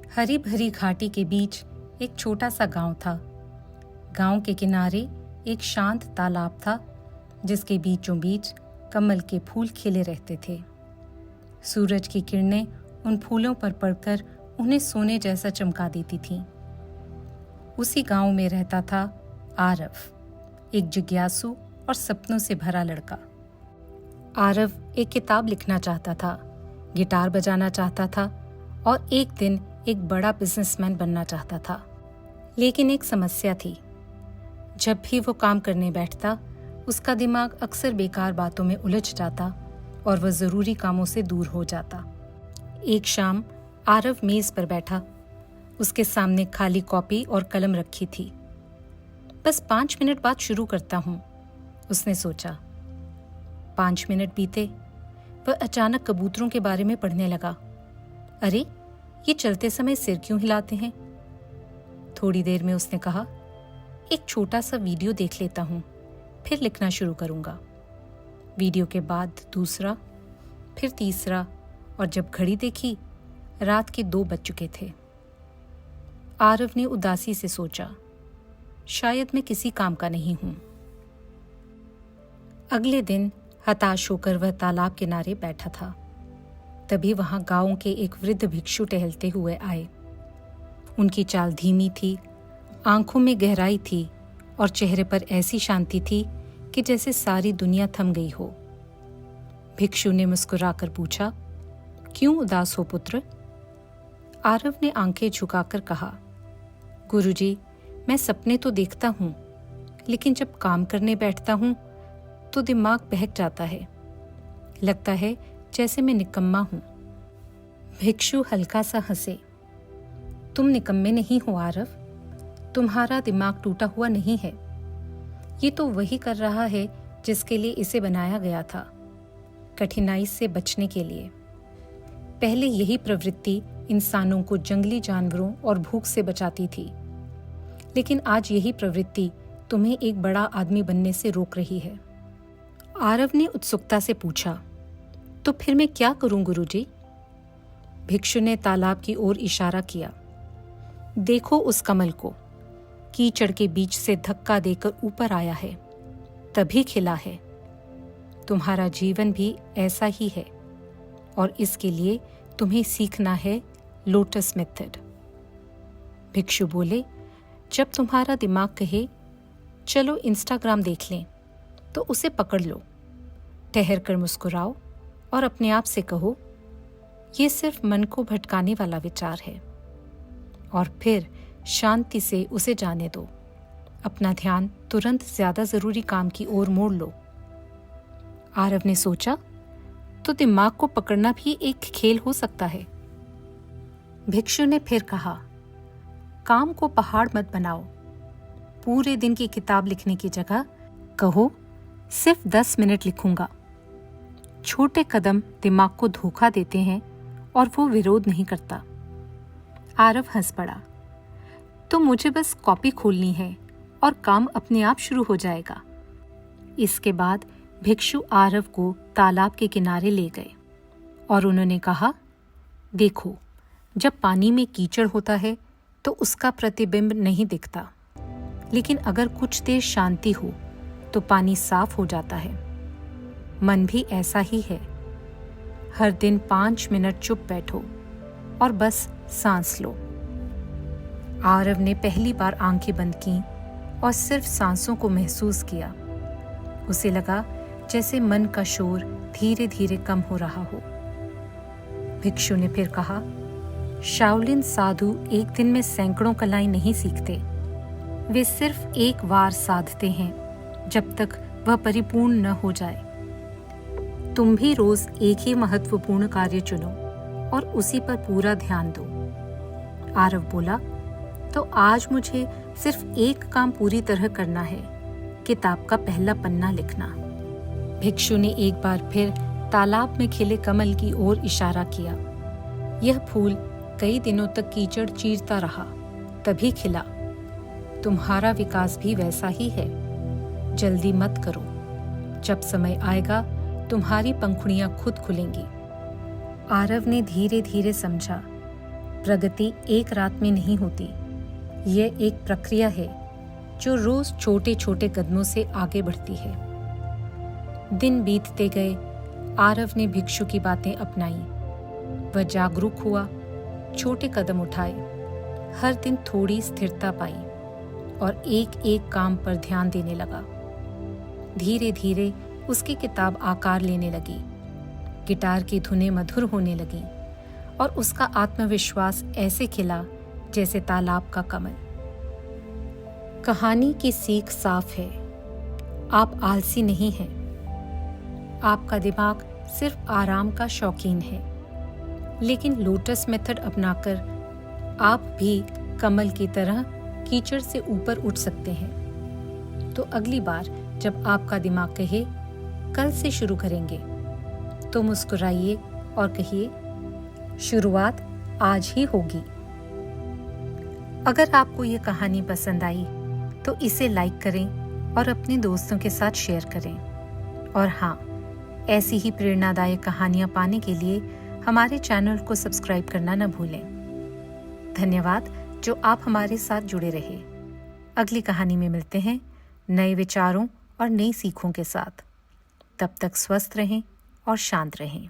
हरी भरी घाटी के बीच एक छोटा सा गांव था। गांव के किनारे एक शांत तालाब था जिसके बीचों बीच कमल के फूल खिले रहते थे। सूरज की किरणें उन फूलों पर पड़कर उन्हें सोने जैसा चमका देती थीं। उसी गांव में रहता था आरव, एक जिज्ञासु और सपनों से भरा लड़का। आरव एक किताब लिखना चाहता था, गिटार बजाना चाहता था और एक दिन एक बड़ा बिजनेसमैन बनना चाहता था। लेकिन एक समस्या थी। जब भी वो काम करने बैठता, उसका दिमाग अक्सर बेकार बातों में उलझ जाता और वह जरूरी कामों से दूर हो जाता। एक शाम आरव मेज पर बैठा। उसके सामने खाली कॉपी और कलम रखी थी। बस 5 मिनट बाद शुरू करता हूँ, उसने सोचा। 5 मिनट बीते। वह अचानक कबूतरों के बारे में पढ़ने लगा। अरे, ये चलते समय सिर क्यों हिलाते हैं? थोड़ी देर में उसने कहा, एक छोटा सा वीडियो देख लेता हूँ, फिर लिखना शुरू करूंगा। वीडियो के बाद दूसरा, फिर तीसरा, और जब घड़ी देखी, रात के 2 बज चुके थे। आरव ने उदासी से सोचा, शायद मैं किसी काम का नहीं हूं। अगले दिन हताश होकर वह तालाब किनारे बैठा था। तभी वहां गांव के एक वृद्ध भिक्षु टहलते हुए आए। उनकी चाल धीमी थी, आंखों में गहराई थी और चेहरे पर ऐसी शांति थी कि जैसे सारी दुनिया थम गई हो। भिक्षु ने मुस्कुराकर पूछा, क्यों उदास हो पुत्र? आरव ने आंखें झुकाकर कहा, गुरुजी, मैं सपने तो देखता हूँ, लेकिन जब काम करने बैठता हूँ तो दिमाग बहक जाता है। लगता है जैसे मैं निकम्मा हूँ। भिक्षु हल्का सा हंसे। तुम निकम्मे नहीं हो आरव, तुम्हारा दिमाग टूटा हुआ नहीं है। ये तो वही कर रहा है जिसके लिए इसे बनाया गया था, कठिनाई से बचने के लिए। पहले यही प्रवृत्ति इंसानों को जंगली जानवरों और भूख से बचाती थी, लेकिन आज यही प्रवृत्ति तुम्हें एक बड़ा आदमी बनने से रोक रही है। आरव ने उत्सुकता से पूछा, तो फिर मैं क्या करूं गुरुजी? भिक्षु ने तालाब की ओर इशारा किया। देखो उस कमल को, कीचड़ के बीच से धक्का देकर ऊपर आया है, तभी खिला है। तुम्हारा जीवन भी ऐसा ही है और इसके लिए तुम्हें सीखना है लोटस मेथड। भिक्षु बोले, जब तुम्हारा दिमाग कहे चलो इंस्टाग्राम देख लें, तो उसे पकड़ लो, ठहर कर मुस्कुराओ और अपने आप से कहो, ये सिर्फ मन को भटकाने वाला विचार है, और फिर शांति से उसे जाने दो। अपना ध्यान तुरंत ज्यादा जरूरी काम की ओर मोड़ लो। आरव ने सोचा, तो दिमाग को पकड़ना भी एक खेल हो सकता है। भिक्षु ने फिर कहा, काम को पहाड़ मत बनाओ। पूरे दिन की किताब लिखने की जगह कहो, सिर्फ 10 मिनट लिखूंगा। छोटे कदम दिमाग को धोखा देते हैं और वो विरोध नहीं करता। आरव हंस पड़ा। तो मुझे बस कॉपी खोलनी है और काम अपने आप शुरू हो जाएगा। इसके बाद भिक्षु आरव को तालाब के किनारे ले गए और उन्होंने कहा, देखो, जब पानी में कीचड़ होता है तो उसका प्रतिबिंब नहीं दिखता, लेकिन अगर कुछ देर शांति हो तो पानी साफ हो जाता है। मन भी ऐसा ही है। हर दिन 5 मिनट चुप बैठो और बस सांस लो। आरव ने पहली बार आंखें बंद की और सिर्फ सांसों को महसूस किया। उसे लगा जैसे मन का शोर धीरे धीरे कम हो रहा हो। भिक्षु ने फिर कहा, शाओलिन साधु एक दिन में सैकड़ों कलाएं नहीं सीखते। वे सिर्फ एक वार साधते हैं जब तक वह परिपूर्ण न हो जाए। तुम भी रोज एक ही महत्वपूर्ण कार्य चुनो और उसी पर पूरा ध्यान दो। आरव बोला, तो आज मुझे सिर्फ एक काम पूरी तरह करना है, किताब का पहला पन्ना लिखना। भिक्षु ने एक बार फिर तालाब में खिले कमल की ओर इशारा किया। यह फूल कई दिनों तक कीचड़ चीरता रहा, तभी खिला। तुम्हारा विकास भी वैसा ही है। जल्दी मत करो, जब समय आएगा तुम्हारी पंखुड़ियां खुद खुलेंगी। आरव ने धीरे धीरे समझा, प्रगति एक रात में नहीं होती। यह एक प्रक्रिया है जो रोज छोटे छोटे कदमों से आगे बढ़ती है। दिन बीतते गए, आरव ने भिक्षु की बातें अपनाई। वह जागरूक हुआ, छोटे कदम उठाए, हर दिन थोड़ी स्थिरता पाई और एक एक काम पर ध्यान देने लगा। धीरे धीरे उसकी किताब आकार लेने लगी, गिटार की धुनें मधुर होने लगीं और उसका आत्मविश्वास ऐसे खिला जैसे तालाब का कमल। कहानी की सीख साफ है, आप आलसी नहीं हैं। आपका दिमाग सिर्फ आराम का शौकीन है, लेकिन लोटस मेथड अपनाकर आप भी कमल की तरह कीचड़ से ऊपर उठ सकते हैं। तो अगली बार जब आपका दिमाग कहे कल से शुरू करेंगे, तो मुस्कुराइए और कहिए शुरुआत आज ही होगी। अगर आपको ये कहानी पसंद आई तो इसे लाइक करें और अपने दोस्तों के साथ शेयर करें। और हाँ, ऐसी ही प्रेरणादायक कहानियाँ पाने के लिए हमारे चैनल को सब्सक्राइब करना न भूलें। धन्यवाद जो आप हमारे साथ जुड़े रहे। अगली कहानी में मिलते हैं नए विचारों और नई सीखों के साथ। तब तक स्वस्थ रहें और शांत रहें।